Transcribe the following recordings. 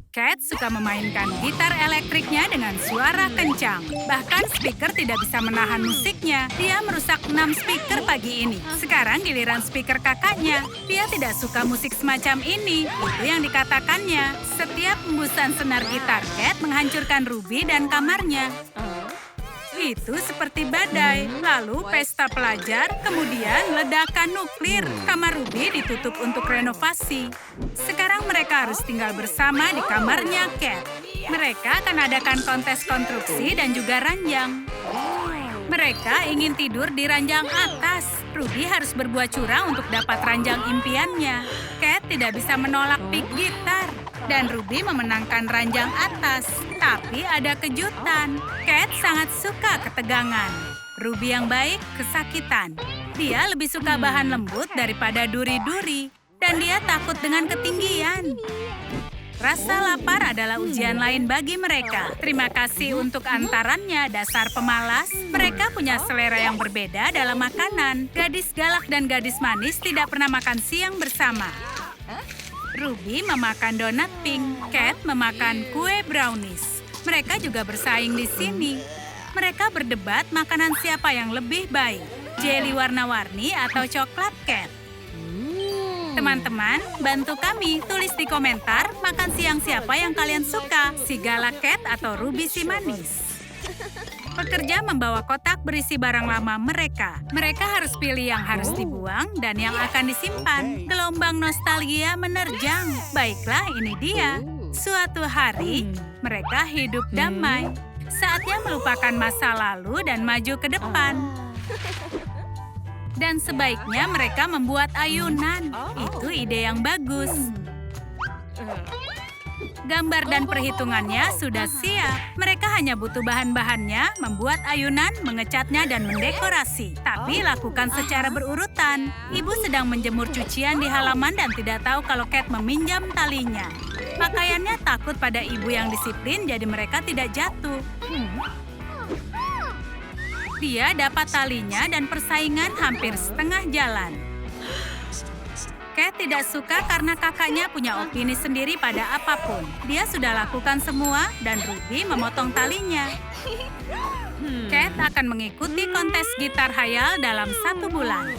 Cat suka memainkan gitar elektriknya dengan suara kencang. Bahkan speaker tidak bisa menahan musiknya. Dia merusak 6 speaker pagi ini. Sekarang giliran speaker kakaknya. Dia tidak suka musik semacam ini. Itu yang dikatakannya. Setiap hembusan senar gitar Cat menghancurkan Ruby dan kamarnya. Itu seperti badai, lalu pesta pelajar, kemudian ledakan nuklir. Kamar Ruby ditutup untuk renovasi. Sekarang mereka harus tinggal bersama di kamarnya Cat. Mereka akan adakan kontes konstruksi dan juga ranjang. Mereka ingin tidur di ranjang atas. Ruby harus berbuat curang untuk dapat ranjang impiannya. Cat tidak bisa menolak pick gitar. Dan Ruby memenangkan ranjang atas. Tapi ada kejutan. Cat sangat suka ketegangan. Ruby yang baik kesakitan. Dia lebih suka bahan lembut daripada duri-duri. Dan dia takut dengan ketinggian. Rasa lapar adalah ujian lain bagi mereka. Terima kasih untuk antarannya, dasar pemalas. Mereka punya selera yang berbeda dalam makanan. Gadis galak dan gadis manis tidak pernah makan siang bersama. Ruby memakan donat pink, Cat memakan kue brownies. Mereka juga bersaing di sini. Mereka berdebat makanan siapa yang lebih baik, jelly warna-warni atau coklat Cat. Teman-teman, bantu kami tulis di komentar makan siang siapa yang kalian suka, si galak Cat atau Ruby si manis. Pekerja membawa kotak berisi barang lama mereka. Mereka harus pilih yang harus dibuang dan yang akan disimpan. Gelombang nostalgia menerjang. Baiklah, ini dia. Suatu hari, mereka hidup damai. Saatnya melupakan masa lalu dan maju ke depan. Dan sebaiknya mereka membuat ayunan. Itu ide yang bagus. Gambar dan perhitungannya sudah siap. Mereka hanya butuh bahan-bahannya, membuat ayunan, mengecatnya, dan mendekorasi. Tapi lakukan secara berurutan. Ibu sedang menjemur cucian di halaman dan tidak tahu kalau Cat meminjam talinya. Pakaiannya takut pada ibu yang disiplin, jadi mereka tidak jatuh. Dia dapat talinya dan persaingan hampir setengah jalan. Cat tidak suka karena kakaknya punya opini sendiri pada apapun. Dia sudah lakukan semua dan Ruby memotong talinya. Cat akan mengikuti kontes gitar hayal dalam 1 bulan.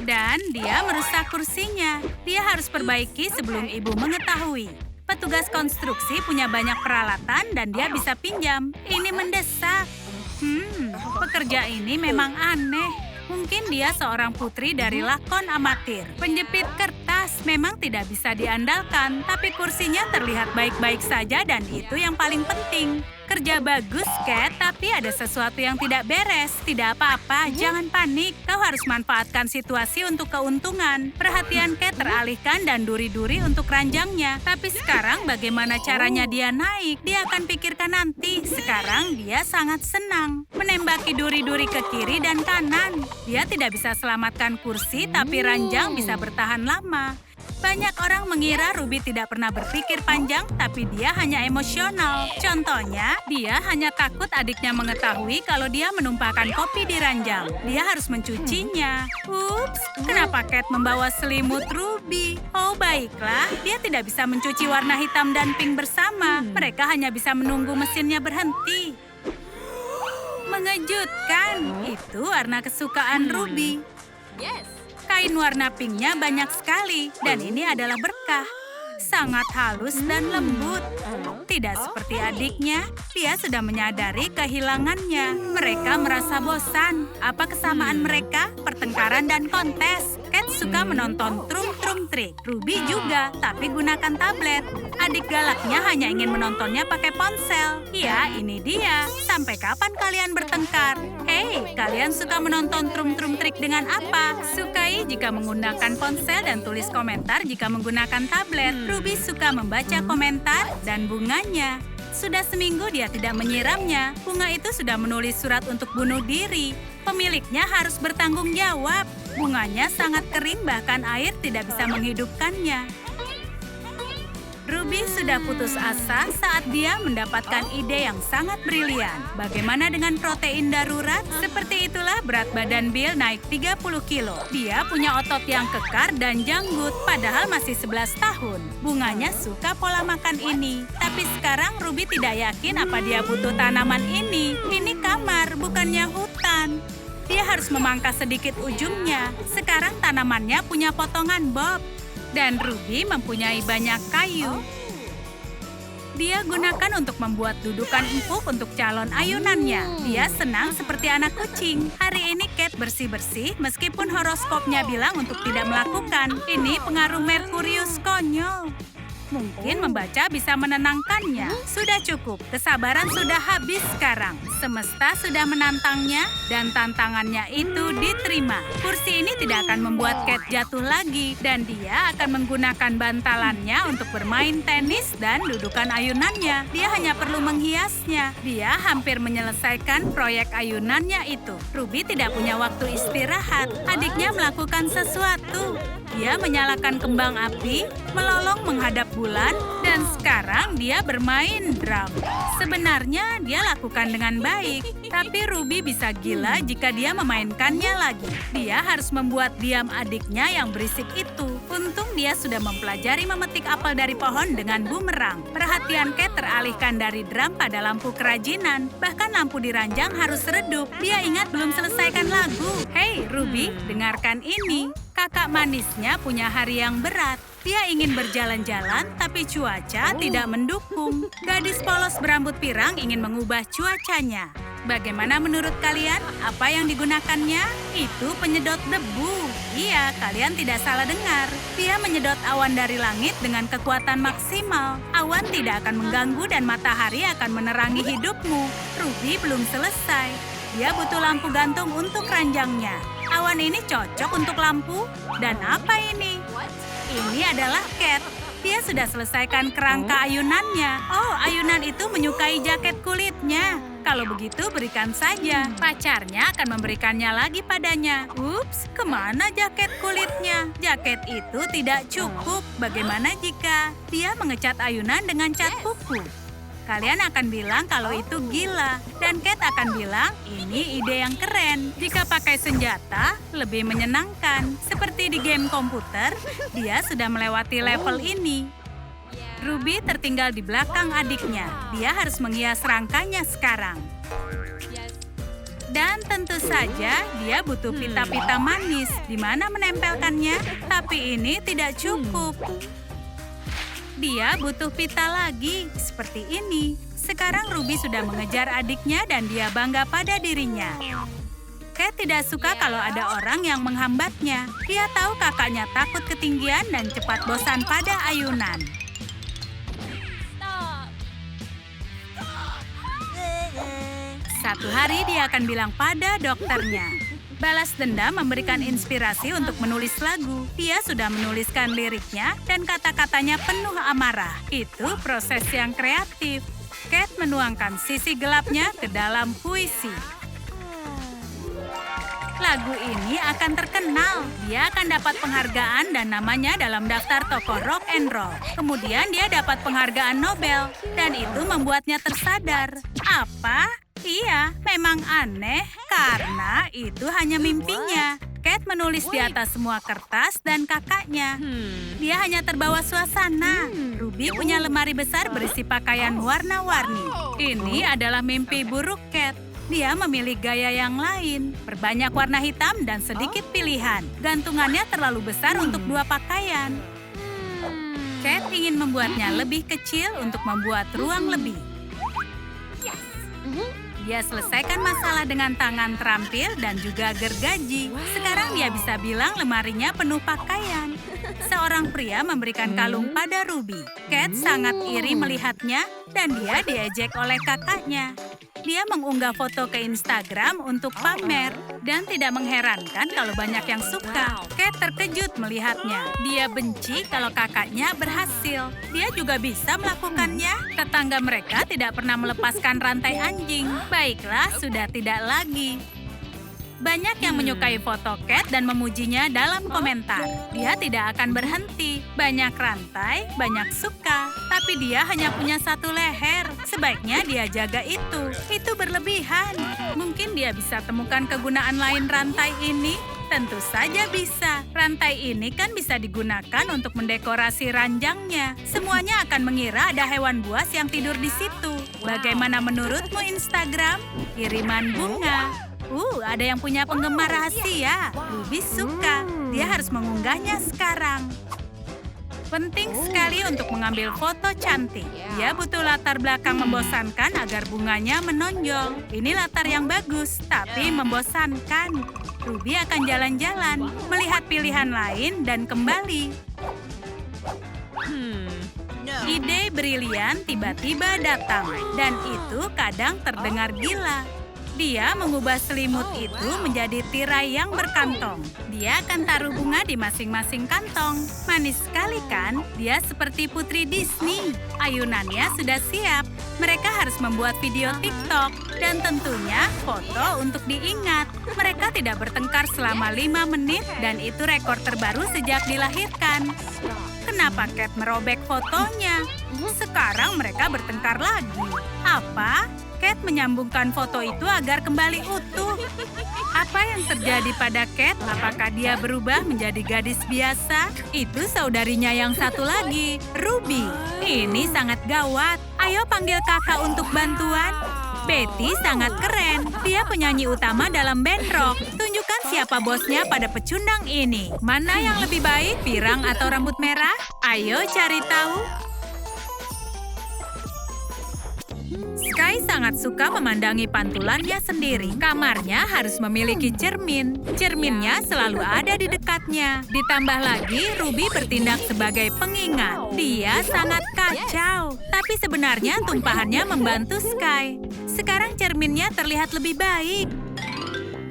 Dan dia merusak kursinya. Dia harus perbaiki sebelum ibu mengetahui. Petugas konstruksi punya banyak peralatan dan dia bisa pinjam. Ini mendesak. Pekerja ini memang aneh. Mungkin dia seorang putri dari lakon amatir. Penjepit kertas memang tidak bisa diandalkan, tapi kursinya terlihat baik-baik saja dan itu yang paling penting. Kerja bagus, Cat, tapi ada sesuatu yang tidak beres. Tidak apa-apa, jangan panik. Kau harus manfaatkan situasi untuk keuntungan. Perhatian Cat teralihkan dan duri-duri untuk ranjangnya. Tapi sekarang bagaimana caranya dia naik? Dia akan pikirkan nanti. Sekarang dia sangat senang. Menembaki duri-duri ke kiri dan kanan. Dia tidak bisa selamatkan kursi, tapi ranjang bisa bertahan lama. Banyak orang mengira Ruby tidak pernah berpikir panjang, tapi dia hanya emosional. Contohnya, dia hanya takut adiknya mengetahui kalau dia menumpahkan kopi di ranjang. Dia harus mencucinya. Ups, kenapa Cat membawa selimut Ruby? Oh, baiklah, dia tidak bisa mencuci warna hitam dan pink bersama. Mereka hanya bisa menunggu mesinnya berhenti. Mengejutkan, itu warna kesukaan Ruby. Kain warna pinknya banyak sekali, dan ini adalah berkah. Sangat halus dan lembut. Tidak seperti adiknya, dia sudah menyadari kehilangannya. Mereka merasa bosan. Apa kesamaan mereka? Pertengkaran dan kontes. Cat suka menonton Trum Trik. Ruby juga, tapi gunakan tablet. Adik galaknya hanya ingin menontonnya pakai ponsel. Ya, ini dia. Sampai kapan kalian bertengkar? Hei, kalian suka menonton Trum Trik dengan apa? Sukai jika menggunakan ponsel dan tulis komentar jika menggunakan tablet. Ruby suka membaca komentar dan bunganya. Sudah seminggu dia tidak menyiramnya. Bunga itu sudah menulis surat untuk bunuh diri. Pemiliknya harus bertanggung jawab. Bunganya sangat kering, bahkan air tidak bisa menghidupkannya. Ruby Ruby sudah putus asa saat dia mendapatkan ide yang sangat brilian. Bagaimana dengan protein darurat? Seperti itulah berat badan Bill naik 30 kilo. Dia punya otot yang kekar dan janggut, padahal masih 11 tahun. Bunganya suka pola makan ini. Tapi sekarang Ruby tidak yakin apa dia butuh tanaman ini. Ini kamar, bukannya hutan. Dia harus memangkas sedikit ujungnya. Sekarang tanamannya punya potongan bob. Dan Ruby mempunyai banyak kayu. Dia gunakan untuk membuat dudukan empuk untuk calon ayunannya. Dia senang seperti anak kucing. Hari ini Kate bersih-bersih meskipun horoskopnya bilang untuk tidak melakukan. Ini pengaruh Merkurius konyol. Mungkin membaca bisa menenangkannya. Sudah cukup, kesabaran sudah habis sekarang. Semesta sudah menantangnya dan tantangannya itu diterima. Kursi ini tidak akan membuat Kate jatuh lagi dan dia akan menggunakan bantalannya untuk bermain tenis dan dudukan ayunannya. Dia hanya perlu menghiasnya. Dia hampir menyelesaikan proyek ayunannya itu. Ruby tidak punya waktu istirahat. Adiknya melakukan sesuatu. Dia menyalakan kembang api, melolong menghadap bulan, dan sekarang dia bermain drum. Sebenarnya dia lakukan dengan baik, tapi Ruby bisa gila jika dia memainkannya lagi. Dia harus membuat diam adiknya yang berisik itu. Untung dia sudah mempelajari memetik apel dari pohon dengan bumerang. Perhatian Kate teralihkan dari drum pada lampu kerajinan. Bahkan lampu di ranjang harus redup. Dia ingat belum selesaikan lagu. Hei Ruby, dengarkan ini. Kakak manisnya punya hari yang berat. Dia ingin berjalan-jalan, tapi cuaca tidak mendukung. Gadis polos berambut pirang ingin mengubah cuacanya. Bagaimana menurut kalian? Apa yang digunakannya? Itu penyedot debu. Iya, kalian tidak salah dengar. Dia menyedot awan dari langit dengan kekuatan maksimal. Awan tidak akan mengganggu dan matahari akan menerangi hidupmu. Ruby belum selesai. Dia butuh lampu gantung untuk ranjangnya. Awan ini cocok untuk lampu. Dan apa ini? Ini adalah Kate. Dia sudah selesaikan kerangka ayunannya. Oh, ayunan itu menyukai jaket kulitnya. Kalau begitu, berikan saja. Pacarnya akan memberikannya lagi padanya. Ups, kemana jaket kulitnya? Jaket itu tidak cukup. Bagaimana jika dia mengecat ayunan dengan cat kuku? Kalian akan bilang kalau itu gila. Dan Kate akan bilang, ini ide yang keren. Jika pakai senjata, lebih menyenangkan. Seperti di game komputer, dia sudah melewati level ini. Ruby tertinggal di belakang adiknya. Dia harus menghias rangkanya sekarang. Dan tentu saja, dia butuh pita-pita manis. Di mana menempelkannya? Tapi ini tidak cukup. Dia butuh pita lagi, seperti ini. Sekarang Ruby sudah mengejar adiknya dan dia bangga pada dirinya. Kate tidak suka kalau ada orang yang menghambatnya. Dia tahu kakaknya takut ketinggian dan cepat bosan pada ayunan. Satu hari dia akan bilang pada dokternya. Balas dendam memberikan inspirasi untuk menulis lagu. Dia sudah menuliskan liriknya dan kata-katanya penuh amarah. Itu proses yang kreatif. Kate menuangkan sisi gelapnya ke dalam puisi. Lagu ini akan terkenal. Dia akan dapat penghargaan dan namanya dalam daftar tokoh rock and roll. Kemudian dia dapat penghargaan Nobel. Dan itu membuatnya tersadar. Apa? Iya, memang aneh karena itu hanya mimpinya. Kate menulis di atas semua kertas dan kakaknya. Dia hanya terbawa suasana. Ruby punya lemari besar berisi pakaian warna-warni. Ini adalah mimpi buruk Kate. Dia memilih gaya yang lain, berbanyak warna hitam dan sedikit pilihan. Gantungannya terlalu besar untuk dua pakaian. Kate ingin membuatnya lebih kecil untuk membuat ruang lebih. Dia selesaikan masalah dengan tangan terampil dan juga gergaji. Sekarang dia bisa bilang lemarinya penuh pakaian. Seorang pria memberikan kalung pada Ruby. Kate sangat iri melihatnya dan dia diejek oleh kakaknya. Dia mengunggah foto ke Instagram untuk pamer dan tidak mengherankan kalau banyak yang suka. Kate terkejut melihatnya. Dia benci kalau kakaknya berhasil. Dia juga bisa melakukannya. Tetangga mereka tidak pernah melepaskan rantai anjing. Baiklah, sudah tidak lagi. Banyak yang menyukai foto Kate dan memujinya dalam komentar. Dia tidak akan berhenti. Banyak rantai, banyak suka. Tapi dia hanya punya satu leher. Sebaiknya dia jaga itu. Itu berlebihan. Mungkin dia bisa temukan kegunaan lain rantai ini. Tentu saja bisa. Rantai ini kan bisa digunakan untuk mendekorasi ranjangnya. Semuanya akan mengira ada hewan buas yang tidur di situ. Bagaimana menurutmu Instagram? Kiriman bunga. Ada yang punya penggemar rahasia. Ruby suka. Dia harus mengunggahnya sekarang. Penting sekali untuk mengambil foto cantik. Dia butuh latar belakang membosankan agar bunganya menonjol. Ini latar yang bagus, tapi membosankan. Ruby akan jalan-jalan, melihat pilihan lain dan kembali. Ide brilian tiba-tiba datang, dan itu kadang terdengar gila. Dia mengubah selimut itu menjadi tirai yang berkantong. Dia akan taruh bunga di masing-masing kantong. Manis sekali kan? Dia seperti putri Disney. Ayunannya sudah siap. Mereka harus membuat video TikTok. Dan tentunya foto untuk diingat. Mereka tidak bertengkar selama 5 menit dan itu rekor terbaru sejak dilahirkan. Kenapa Cat merobek fotonya? Sekarang mereka bertengkar lagi. Apa? Cat menyambungkan foto itu agar kembali utuh. Apa yang terjadi pada Cat? Apakah dia berubah menjadi gadis biasa? Itu saudarinya yang satu lagi, Ruby. Ini sangat gawat. Ayo panggil kakak untuk bantuan. Betty sangat keren. Dia penyanyi utama dalam band rock. Tunjukkan siapa bosnya pada pecundang ini. Mana yang lebih baik, pirang atau rambut merah? Ayo cari tahu. Sky sangat suka memandangi pantulannya sendiri. Kamarnya harus memiliki cermin. Cerminnya selalu ada di dekatnya. Ditambah lagi, Ruby bertindak sebagai pengingat. Dia sangat kacau. Tapi sebenarnya tumpahannya membantu Sky. Sekarang cerminnya terlihat lebih baik.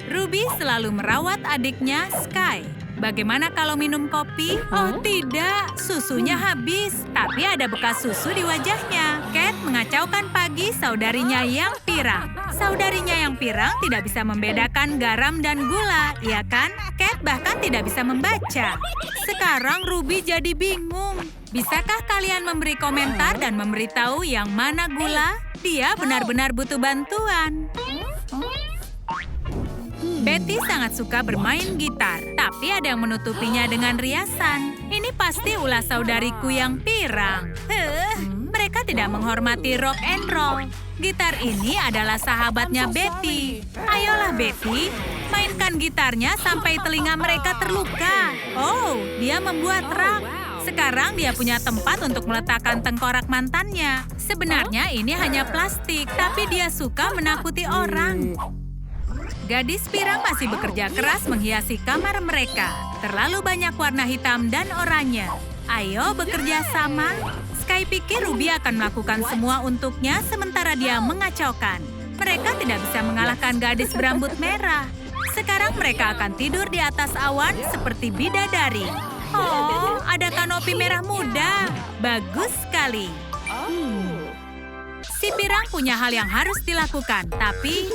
Ruby selalu merawat adiknya, Sky. Bagaimana kalau minum kopi? Oh tidak, susunya habis. Tapi ada bekas susu di wajahnya. Cat mengacaukan pagi saudarinya yang pirang. Saudarinya yang pirang tidak bisa membedakan garam dan gula, iya kan? Cat bahkan tidak bisa membaca. Sekarang Ruby jadi bingung. Bisakah kalian memberi komentar dan memberitahu yang mana gula? Dia benar-benar butuh bantuan. Betty sangat suka bermain gitar, tapi ada yang menutupinya dengan riasan. Ini pasti ulah saudariku yang pirang. Mereka tidak menghormati rock and roll. Gitar ini adalah sahabatnya Betty. Ayolah Betty, mainkan gitarnya sampai telinga mereka terluka. Oh, dia membuat rak. Sekarang dia punya tempat untuk meletakkan tengkorak mantannya. Sebenarnya ini hanya plastik, tapi dia suka menakuti orang. Gadis pirang masih bekerja keras menghiasi kamar mereka. Terlalu banyak warna hitam dan oranye. Ayo bekerja sama. Sky pikir Ruby akan melakukan semua untuknya sementara dia mengacaukan. Mereka tidak bisa mengalahkan gadis berambut merah. Sekarang mereka akan tidur di atas awan seperti bidadari. Oh, ada kanopi merah muda. Bagus sekali. Si pirang punya hal yang harus dilakukan, tapi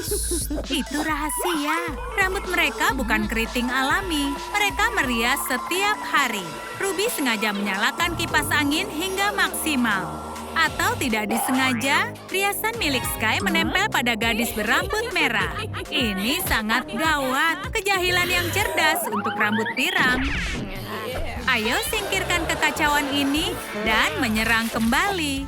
itu rahasia. Rambut mereka bukan keriting alami. Mereka merias setiap hari. Ruby sengaja menyalakan kipas angin hingga maksimal. Atau tidak disengaja, riasan milik Sky menempel pada gadis berambut merah. Ini sangat gawat. Kejahilan yang cerdas untuk rambut pirang. Ayo singkirkan kekacauan ini dan menyerang kembali.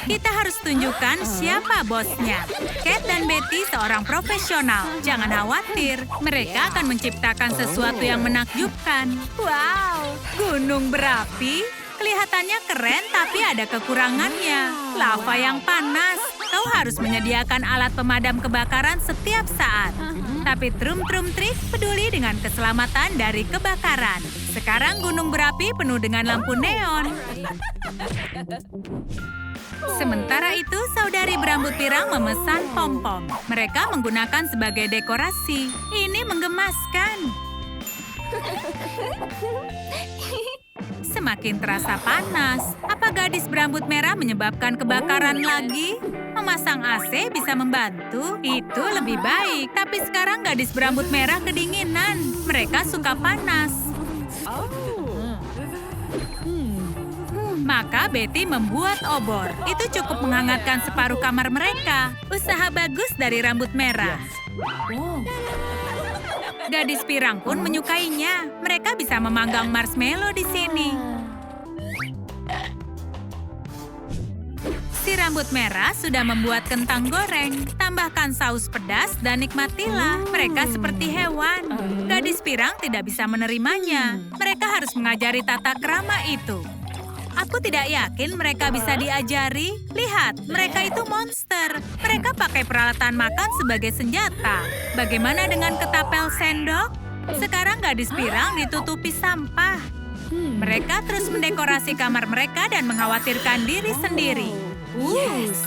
Kita harus tunjukkan siapa bosnya. Cat dan Betty seorang profesional. Jangan khawatir, mereka akan menciptakan sesuatu yang menakjubkan. Wow, gunung berapi? Kelihatannya keren tapi ada kekurangannya. Lava yang panas. Kau harus menyediakan alat pemadam kebakaran setiap saat. Tapi Trum Trik peduli dengan keselamatan dari kebakaran. Sekarang gunung berapi penuh dengan lampu neon. Sementara itu, saudari berambut pirang memesan pom-pom. Mereka menggunakan sebagai dekorasi. Ini menggemaskan. Semakin terasa panas. Apa gadis berambut merah menyebabkan kebakaran lagi? Memasang AC bisa membantu. Itu lebih baik. Tapi sekarang gadis berambut merah kedinginan. Mereka suka panas. Maka Betty membuat obor. Itu cukup menghangatkan separuh kamar mereka. Usaha bagus dari rambut merah. Gadis pirang pun menyukainya. Mereka bisa memanggang marshmallow di sini. Si rambut merah sudah membuat kentang goreng. Tambahkan saus pedas dan nikmatilah. Mereka seperti hewan. Gadis pirang tidak bisa menerimanya. Mereka harus mengajari tata krama itu. Aku tidak yakin mereka bisa diajari. Lihat, mereka itu monster. Mereka pakai peralatan makan sebagai senjata. Bagaimana dengan ketapel sendok? Sekarang gadis pirang ditutupi sampah. Mereka terus mendekorasi kamar mereka dan mengkhawatirkan diri sendiri.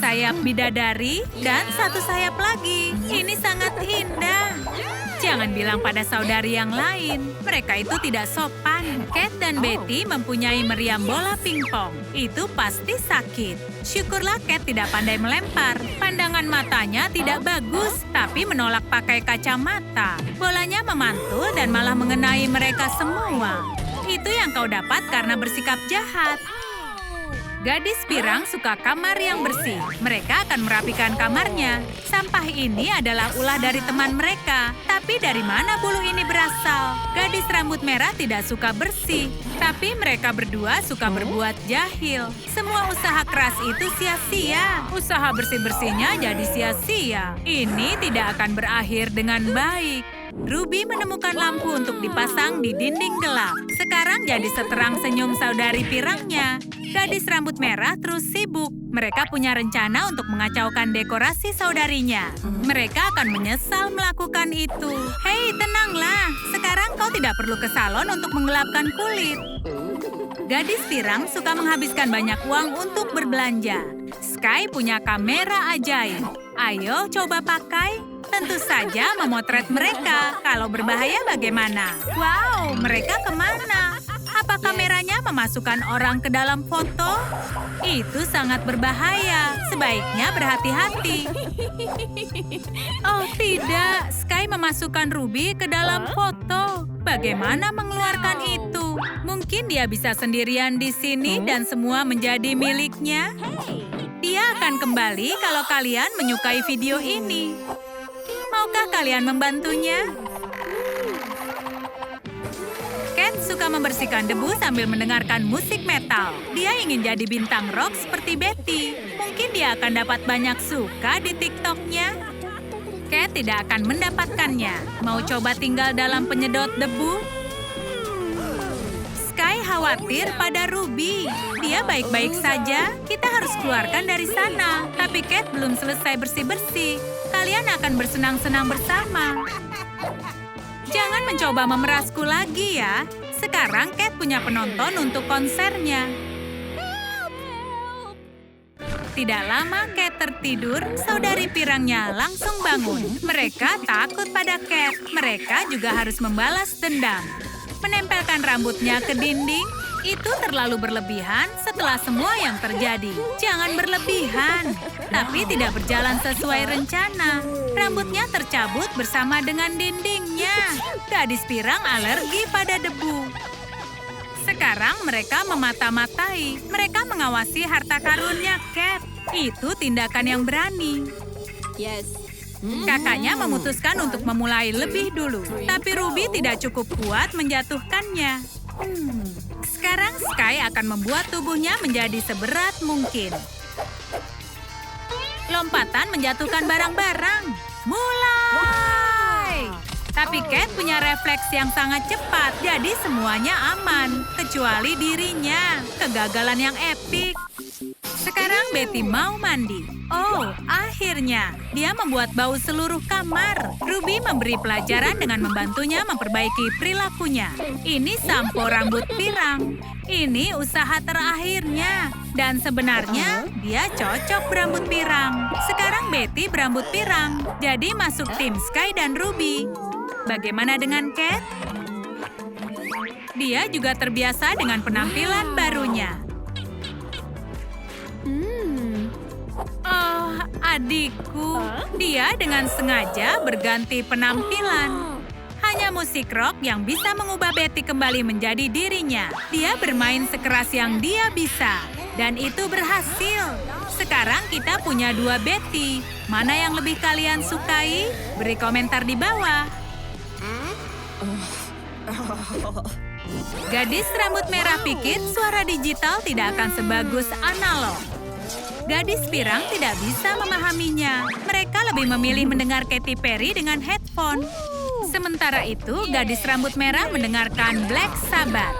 Sayap bidadari dan satu sayap lagi. Ini sangat indah. Jangan bilang pada saudari yang lain. Mereka itu tidak sopan. Cat dan Betty mempunyai meriam bola pingpong. Itu pasti sakit. Syukurlah Cat tidak pandai melempar. Pandangan matanya tidak bagus, tapi menolak pakai kacamata. Bolanya memantul dan malah mengenai mereka semua. Itu yang kau dapat karena bersikap jahat. Gadis pirang suka kamar yang bersih. Mereka akan merapikan kamarnya. Sampah ini adalah ulah dari teman mereka. Tapi dari mana bulu ini berasal? Gadis rambut merah tidak suka bersih. Tapi mereka berdua suka berbuat jahil. Semua usaha keras itu sia-sia. Usaha bersih-bersihnya jadi sia-sia. Ini tidak akan berakhir dengan baik. Ruby menemukan lampu untuk dipasang di dinding gelap. Sekarang jadi seterang senyum saudari pirangnya. Gadis rambut merah terus sibuk. Mereka punya rencana untuk mengacaukan dekorasi saudarinya. Mereka akan menyesal melakukan itu. Hei, tenanglah. Sekarang kau tidak perlu ke salon untuk menggelapkan kulit. Gadis pirang suka menghabiskan banyak uang untuk berbelanja. Sky punya kamera ajaib. Ayo coba pakai. Tentu saja memotret mereka. Kalau berbahaya bagaimana? Wow, mereka kemana? Apa kameranya memasukkan orang ke dalam foto? Itu sangat berbahaya. Sebaiknya berhati-hati. Oh tidak, Sky memasukkan Ruby ke dalam foto. Bagaimana mengeluarkan itu? Mungkin dia bisa sendirian di sini dan semua menjadi miliknya. Dia akan kembali kalau kalian menyukai video ini. Maukah kalian membantunya? Cat suka membersihkan debu sambil mendengarkan musik metal. Dia ingin jadi bintang rock seperti Betty. Mungkin dia akan dapat banyak suka di TikTok-nya. Cat tidak akan mendapatkannya. Mau coba tinggal dalam penyedot debu? Sky khawatir pada Ruby. Dia baik-baik saja. Kita harus keluarkan dari sana. Tapi Cat belum selesai bersih-bersih. Kalian akan bersenang-senang bersama. Jangan mencoba memerasku lagi ya. Sekarang Cat punya penonton untuk konsernya. Tidak lama Cat tertidur, saudari pirangnya langsung bangun. Mereka takut pada Cat. Mereka juga harus membalas dendam. Menempelkan rambutnya ke dinding, itu terlalu berlebihan setelah semua yang terjadi. Jangan berlebihan, tapi tidak berjalan sesuai rencana. Rambutnya tercabut bersama dengan dindingnya. Gadis pirang alergi pada debu. Sekarang mereka memata-matai. Mereka mengawasi harta karunnya Cat. Itu tindakan yang berani. Kakaknya memutuskan untuk memulai lebih dulu. Tapi Ruby tidak cukup kuat menjatuhkannya. Sekarang Sky akan membuat tubuhnya menjadi seberat mungkin. Lompatan menjatuhkan barang-barang. Mulai! Tapi Cat punya refleks yang sangat cepat, jadi semuanya aman. Kecuali dirinya. Kegagalan yang epik. Sekarang Betty mau mandi. Oh, akhirnya. Dia membuat bau seluruh kamar. Ruby memberi pelajaran dengan membantunya memperbaiki perilakunya. Ini sampo rambut pirang. Ini usaha terakhirnya. Dan sebenarnya, dia cocok berambut pirang. Sekarang Betty berambut pirang. Jadi masuk tim Sky dan Ruby. Bagaimana dengan Cat? Dia juga terbiasa dengan penampilan barunya. Oh, adikku. Dia dengan sengaja berganti penampilan. Hanya musik rock yang bisa mengubah Betty kembali menjadi dirinya. Dia bermain sekeras yang dia bisa. Dan itu berhasil. Sekarang kita punya 2 Betty. Mana yang lebih kalian sukai? Beri komentar di bawah. Gadis rambut merah pikir suara digital tidak akan sebagus analog. Gadis pirang tidak bisa memahaminya. Mereka lebih memilih mendengar Katy Perry dengan headphone. Sementara itu, gadis rambut merah mendengarkan Black Sabbath.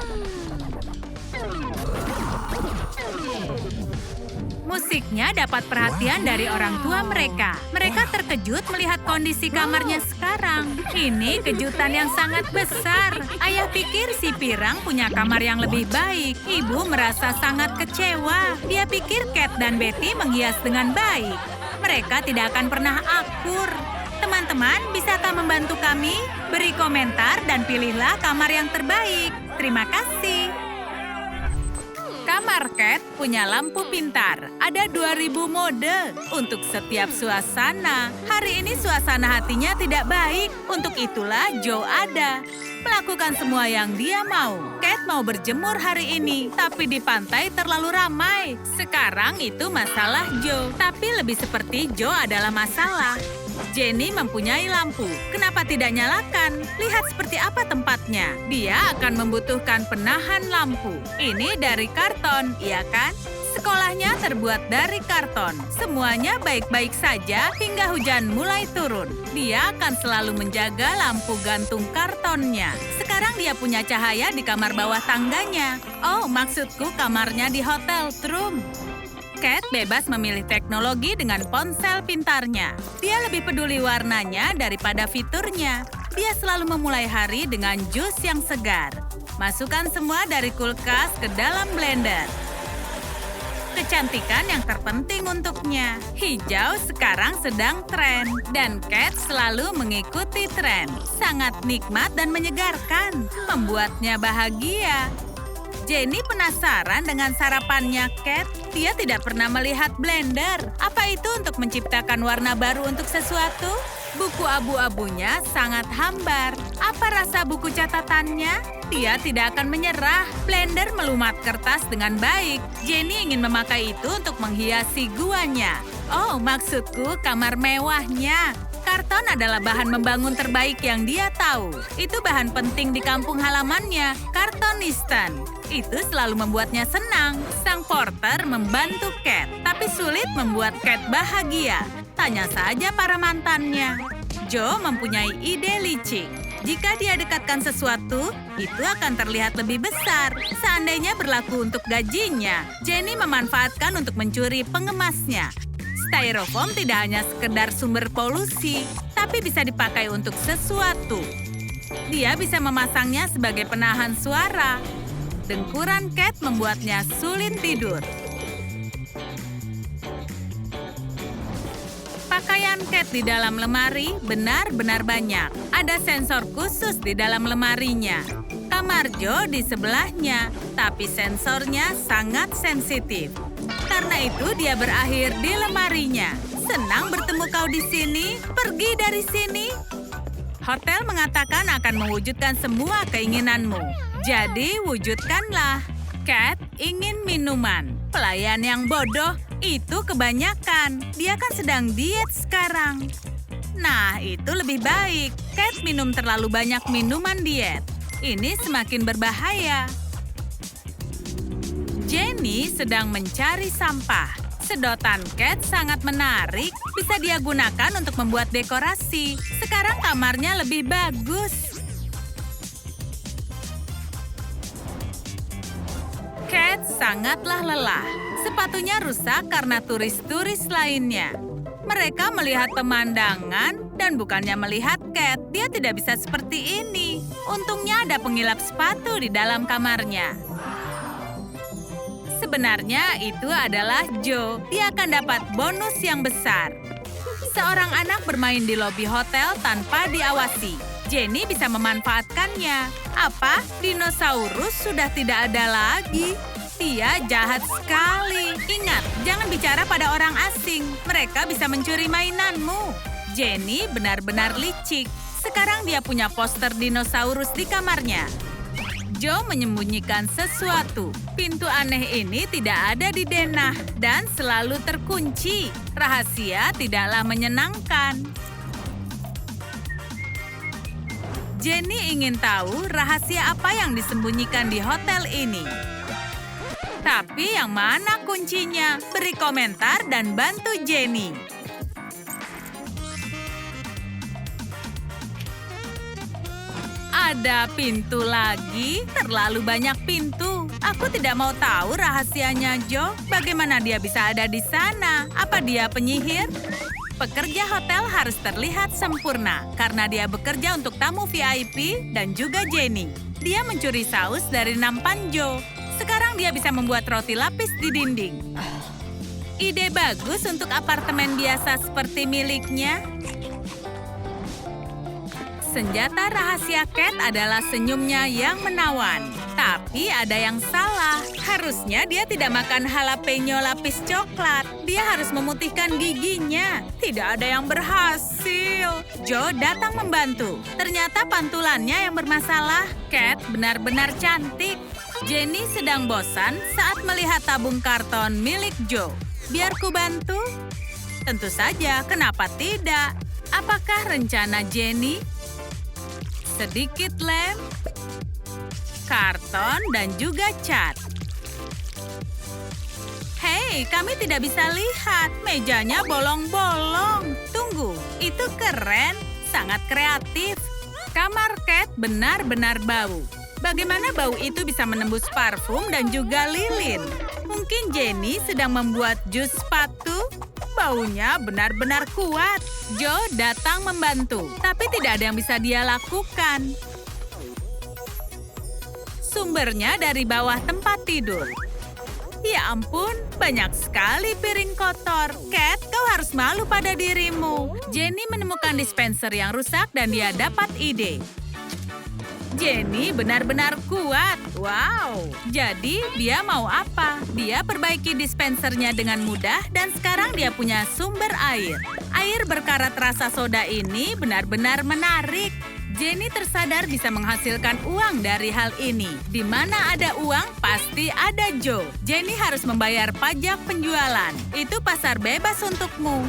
Musiknya dapat perhatian dari orang tua mereka. Mereka terkejut melihat kondisi kamarnya sekarang. Ini kejutan yang sangat besar. Ayah pikir si pirang punya kamar yang lebih baik. Ibu merasa sangat kecewa. Dia pikir Cat dan Betty menghias dengan baik. Mereka tidak akan pernah akur. Teman-teman, bisakah membantu kami? Beri komentar dan pilihlah kamar yang terbaik. Terima kasih. Kamar Cat punya lampu pintar. Ada 2000 mode untuk setiap suasana. Hari ini suasana hatinya tidak baik. Untuk itulah Joe ada. Melakukan semua yang dia mau. Cat mau berjemur hari ini, tapi di pantai terlalu ramai. Sekarang itu masalah Joe, tapi lebih seperti Joe adalah masalah. Jenny mempunyai lampu. Kenapa tidak nyalakan? Lihat seperti apa tempatnya. Dia akan membutuhkan penahan lampu. Ini dari karton, iya kan? Sekolahnya terbuat dari karton. Semuanya baik-baik saja hingga hujan mulai turun. Dia akan selalu menjaga lampu gantung kartonnya. Sekarang dia punya cahaya di kamar bawah tangganya. Oh, maksudku kamarnya di hotel room. Cat bebas memilih teknologi dengan ponsel pintarnya. Dia lebih peduli warnanya daripada fiturnya. Dia selalu memulai hari dengan jus yang segar. Masukkan semua dari kulkas ke dalam blender. Kecantikan yang terpenting untuknya. Hijau sekarang sedang tren. Dan Cat selalu mengikuti tren. Sangat nikmat dan menyegarkan. Membuatnya bahagia. Jenny penasaran dengan sarapannya Cat. Dia tidak pernah melihat blender. Apa itu untuk menciptakan warna baru untuk sesuatu? Buku abu-abunya sangat hambar. Apa rasa buku catatannya? Dia tidak akan menyerah. Blender melumat kertas dengan baik. Jenny ingin memakai itu untuk menghiasi guanya. Oh, maksudku kamar mewahnya. Karton adalah bahan membangun terbaik yang dia tahu. Itu bahan penting di kampung halamannya, Kartonistan. Itu selalu membuatnya senang. Sang porter membantu Cat, tapi sulit membuat Cat bahagia. Tanya saja para mantannya. Joe mempunyai ide licik. Jika dia dekatkan sesuatu, itu akan terlihat lebih besar. Seandainya berlaku untuk gajinya, Jenny memanfaatkan untuk mencuri pengemasnya. Styrofoam tidak hanya sekedar sumber polusi, tapi bisa dipakai untuk sesuatu. Dia bisa memasangnya sebagai penahan suara. Dengkuran Cat membuatnya sulit tidur. Pakaian Cat di dalam lemari benar-benar banyak. Ada sensor khusus di dalam lemarinya. Kamar Joe di sebelahnya, tapi sensornya sangat sensitif. Karena itu dia berakhir di lemarinya. Senang bertemu kau di sini. Pergi dari sini. Hotel mengatakan akan mewujudkan semua keinginanmu. Jadi wujudkanlah. Cat ingin minuman. Pelayan yang bodoh, itu kebanyakan. Dia kan sedang diet sekarang. Nah, itu lebih baik. Cat minum terlalu banyak minuman diet. Ini semakin berbahaya. Jenny sedang mencari sampah. Sedotan Cat sangat menarik. Bisa dia gunakan untuk membuat dekorasi. Sekarang kamarnya lebih bagus. Cat sangatlah lelah. Sepatunya rusak karena turis-turis lainnya. Mereka melihat pemandangan dan bukannya melihat Cat. Dia tidak bisa seperti ini. Untungnya ada pengilap sepatu di dalam kamarnya. Sebenarnya itu adalah Joe. Dia akan dapat bonus yang besar. Seorang anak bermain di lobi hotel tanpa diawasi. Jenny bisa memanfaatkannya. Apa? Dinosaurus sudah tidak ada lagi. Dia jahat sekali. Ingat, jangan bicara pada orang asing. Mereka bisa mencuri mainanmu. Jenny benar-benar licik. Sekarang dia punya poster dinosaurus di kamarnya. Joe menyembunyikan sesuatu. Pintu aneh ini tidak ada di denah dan selalu terkunci. Rahasia tidaklah menyenangkan. Jenny ingin tahu rahasia apa yang disembunyikan di hotel ini. Tapi yang mana kuncinya? Beri komentar dan bantu Jenny. Ada pintu lagi? Terlalu banyak pintu. Aku tidak mau tahu rahasianya Joe. Bagaimana dia bisa ada di sana? Apa dia penyihir? Pekerja hotel harus terlihat sempurna karena dia bekerja untuk tamu VIP dan juga Jenny. Dia mencuri saus dari nampan Joe. Sekarang dia bisa membuat roti lapis di dinding. Ide bagus untuk apartemen biasa seperti miliknya. Senjata rahasia Cat adalah senyumnya yang menawan. Tapi ada yang salah. Harusnya dia tidak makan jalapeno lapis coklat. Dia harus memutihkan giginya. Tidak ada yang berhasil. Joe datang membantu. Ternyata pantulannya yang bermasalah. Cat benar-benar cantik. Jenny sedang bosan saat melihat tabung karton milik Joe. Biar ku bantu? Tentu saja, kenapa tidak? Apakah rencana Jenny? Sedikit lem, karton, dan juga cat. Hei, kami tidak bisa lihat. Mejanya bolong-bolong. Tunggu, itu keren. Sangat kreatif. Kamar Cat benar-benar bau. Bagaimana bau itu bisa menembus parfum dan juga lilin? Mungkin Jenny sedang membuat jus sepatu? Baunya benar-benar kuat. Joe datang membantu, tapi tidak ada yang bisa dia lakukan. Sumbernya dari bawah tempat tidur. Ya ampun, banyak sekali piring kotor. Cat, kau harus malu pada dirimu. Jenny menemukan dispenser yang rusak dan dia dapat ide. Jenny benar-benar kuat. Wow. Jadi dia mau apa? Dia perbaiki dispensernya dengan mudah dan sekarang dia punya sumber air. Air berkarat rasa soda ini benar-benar menarik. Jenny tersadar bisa menghasilkan uang dari hal ini. Di mana ada uang, pasti ada Joe. Jenny harus membayar pajak penjualan. Itu pasar bebas untukmu.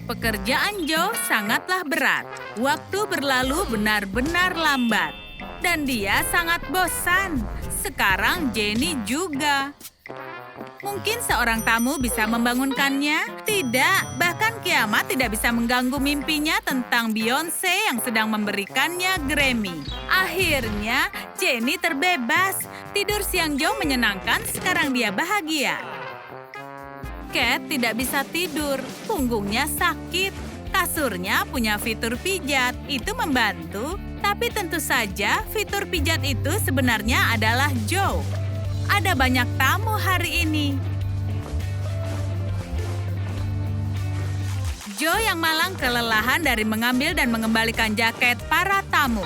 Pekerjaan Joe sangatlah berat. Waktu berlalu benar-benar lambat. Dan dia sangat bosan. Sekarang Jenny juga. Mungkin seorang tamu bisa membangunkannya? Tidak, bahkan kiamat tidak bisa mengganggu mimpinya tentang Beyoncé yang sedang memberikannya Grammy. Akhirnya, Jenny terbebas. Tidur siang Joe menyenangkan, sekarang dia bahagia. Cat tidak bisa tidur, punggungnya sakit. Kasurnya punya fitur pijat, itu membantu. Tapi tentu saja fitur pijat itu sebenarnya adalah Joe. Ada banyak tamu hari ini. Joe yang malang kelelahan dari mengambil dan mengembalikan jaket para tamu.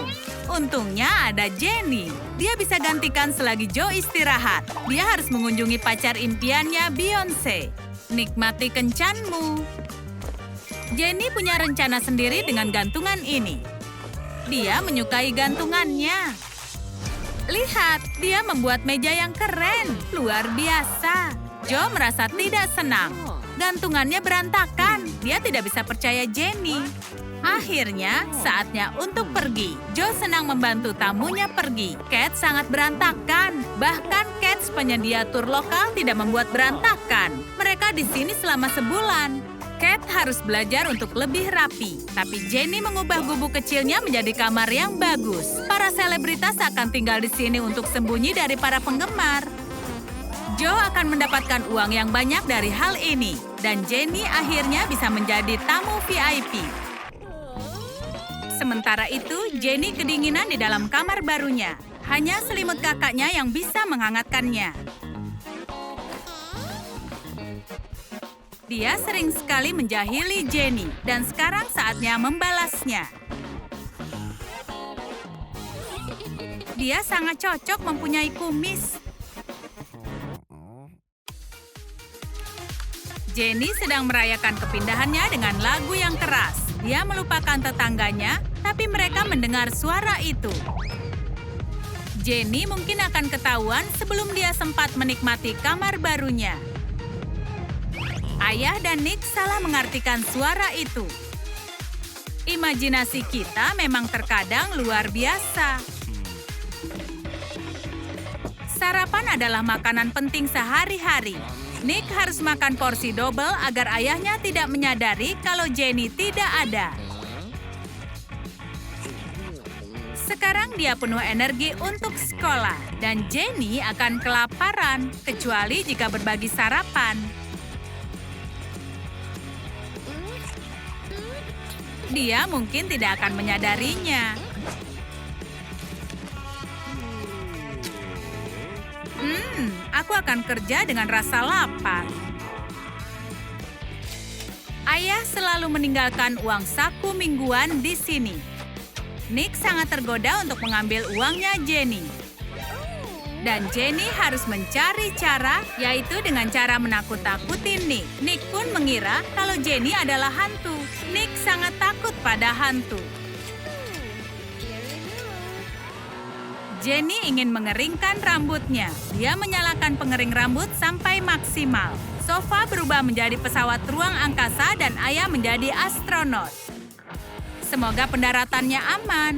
Untungnya ada Jenny. Dia bisa gantikan selagi Joe istirahat. Dia harus mengunjungi pacar impiannya Beyoncé. Nikmati kencanmu. Jenny punya rencana sendiri dengan gantungan ini. Dia menyukai gantungannya. Lihat, dia membuat meja yang keren. Luar biasa. Joe merasa tidak senang. Gantungannya berantakan. Dia tidak bisa percaya Jenny. Akhirnya, saatnya untuk pergi. Joe senang membantu tamunya pergi. Cat sangat berantakan. Bahkan Cats penyedia tur lokal tidak membuat berantakan. Mereka di sini selama sebulan. Cat harus belajar untuk lebih rapi. Tapi Jenny mengubah gubuk kecilnya menjadi kamar yang bagus. Para selebritas akan tinggal di sini untuk sembunyi dari para penggemar. Joe akan mendapatkan uang yang banyak dari hal ini. Dan Jenny akhirnya bisa menjadi tamu VIP. Sementara itu, Jenny kedinginan di dalam kamar barunya. Hanya selimut kakaknya yang bisa menghangatkannya. Dia sering sekali menjahili Jenny, dan sekarang saatnya membalasnya. Dia sangat cocok mempunyai kumis. Jenny sedang merayakan kepindahannya dengan lagu yang keras. Dia melupakan tetangganya tapi mereka mendengar suara itu. Jenny mungkin akan ketahuan sebelum dia sempat menikmati kamar barunya. Ayah dan Nick salah mengartikan suara itu. Imajinasi kita memang terkadang luar biasa. Sarapan adalah makanan penting sehari-hari. Nick harus makan porsi double agar ayahnya tidak menyadari kalau Jenny tidak ada. Sekarang dia penuh energi untuk sekolah, dan Jenny akan kelaparan, kecuali jika berbagi sarapan. Dia mungkin tidak akan menyadarinya. Aku akan kerja dengan rasa lapar. Ayah selalu meninggalkan uang saku mingguan di sini. Nick sangat tergoda untuk mengambil uangnya Jenny. Dan Jenny harus mencari cara, yaitu dengan cara menakut-nakuti Nick. Nick pun mengira kalau Jenny adalah hantu. Nick sangat takut pada hantu. Jenny ingin mengeringkan rambutnya. Dia menyalakan pengering rambut sampai maksimal. Sofa berubah menjadi pesawat ruang angkasa dan ayah menjadi astronot. Semoga pendaratannya aman.